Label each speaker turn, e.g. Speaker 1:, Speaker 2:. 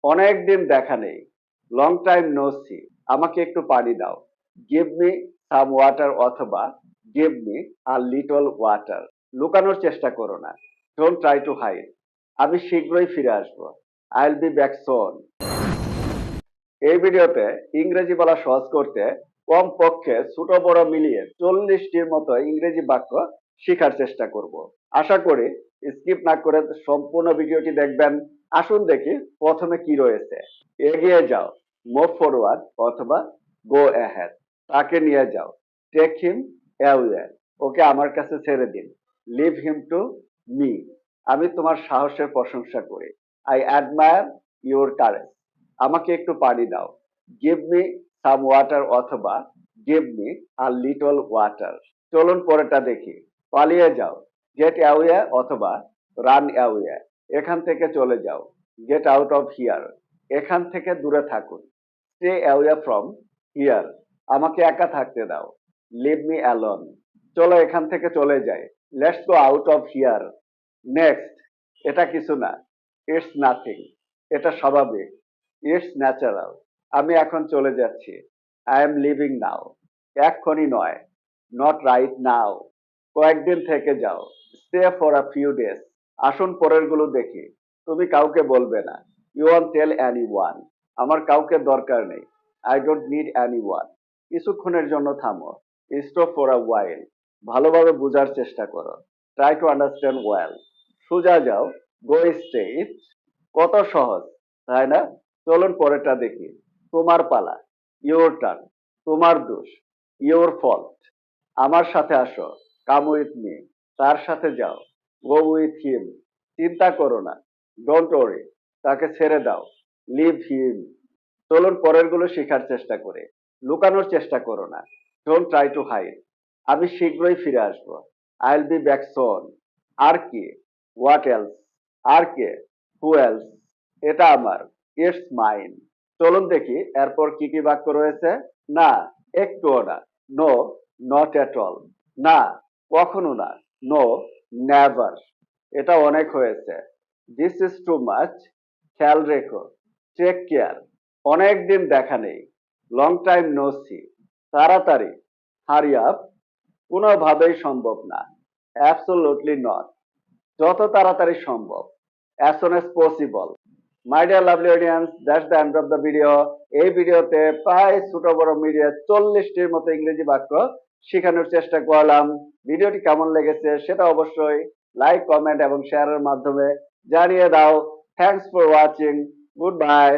Speaker 1: অনেক দিন দেখা নেই। Long time no see. আমাকে একটু পানি দাও। গিভ মি সাম ওয়াটার অথবা give me a little water. লুকানোর চেষ্টা করো না। Don't try to hide. আমি শীঘ্রই ফিরে আসবো। I will be back soon. এই ভিডিওতে ইংরেজি বলা সহজ করতে কমপক্ষে ছোট বড় মিলিয়ে 40টির মতো ইংরেজি বাক্য শেখার চেষ্টা করব। আশা করি স্কিপ না করে সম্পূর্ণ ভিডিওটি দেখবেন। আসুন দেখি প্রথমে কি রয়েছে। এগিয়ে যাও, মুভ ফরওয়ার্ড অথবা গো অ্যাহেড। তাকে নিয়ে যাও, টেক হিম অ্যাওয়ে। ওকে আমার কাছে ছেড়ে দিন, লিভ হিম টু মি। আমি তোমার সাহসের প্রশংসা করি। I admire your courage. আমাকে একটু পানি দাও। গিভ মি সাম ওয়াটার অথবা give me a little water. চলুন পরেরটা দেখি। পালিয়ে যাও, গেট অ্যাওয়ে অথবা রান অ্যাওয়ে। এখান থেকে চলে যাও, গেট আউট অফ হিয়ার। এখান থেকে দূরে থাকুন, স্টে অ্যাওয়ে ফ্রম হিয়ার। আমাকে একা থাকতে দাও, লিভ মি অ্যালোন। চলো এখান থেকে চলে যাই, let's go out of here. Next, এটা কিছু না, ইটস নাথিং। এটা স্বাভাবিক, ইটস ন্যাচারাল। আমি এখন চলে যাচ্ছি, আই এম লিভিং নাও। এক্ষুনি নয়, নট রাইট নাও। কয়েকদিন থেকে যাও, stay for a few days. আসুন পরের গুলো দেখি। তুমি কাউকে বলবে না, you want tell any one. আমার কাউকে দরকার নেই, I don't need any one. কিছুক্ষণের জন্য থামো, স্টপ ফর আ ওয়াইল। ভালোভাবে বোঝার চেষ্টা করো, ট্রাই টু আন্ডারস্ট্যান্ড ওয়েল। সোজা যাও, গো স্ট্রেট। কত সহজ, তাই না? চলুন পরেরটা দেখি। তোমার পালা, ইওর টার্ন। তোমার দোষ, ইওর ফল্ট। আমার সাথে আসো, কাম উইথ মি। তার সাথে যাও, গো উইথ হিম। চিন্তা করো না, ডোন্ট ওরি। তাকে ছেড়ে দাও, লিভ হিম। চলুন পরের গুলো শেখার চেষ্টা করে। লুকানোর চেষ্টা করো না, ডোন্ট ট্রাই টু হাইড। আমি শীঘ্রই ফিরে আসবো, I will be back soon. আর কি? What else? আর কে? Who else? এটা আমার, ইটস মাইন। চলুন দেখি এরপর কি কি বাক্য রয়েছে। না, একটুও না, নো, নট এট অল। না, কখনো না, নো, নেভার। এটা অনেক হয়েছে, দিস ইজ টু মাচ। খেয়াল রেখো, টেক কেয়ার। অনেক দিন দেখা নেই, লং টাইম নো সি। তাড়াতাড়ি, হারি আপ। কোনোভাবেই সম্ভব না, অ্যাবসোলুটলি নট। যত তাড়াতাড়ি সম্ভব, as soon as possible. My dear lovely audience, that's the end of the video. এই ভিডিওতে প্রায় ছোট বড় মিলিয়ে 40টির মতো ইংরেজি বাক্য শেখানোর চেষ্টা করলাম। ভিডিওটি কেমন লেগেছে সেটা অবশ্যই লাইক, কমেন্ট এবং শেয়ারের মাধ্যমে জানিয়ে দাও। Thanks for watching. Good bye.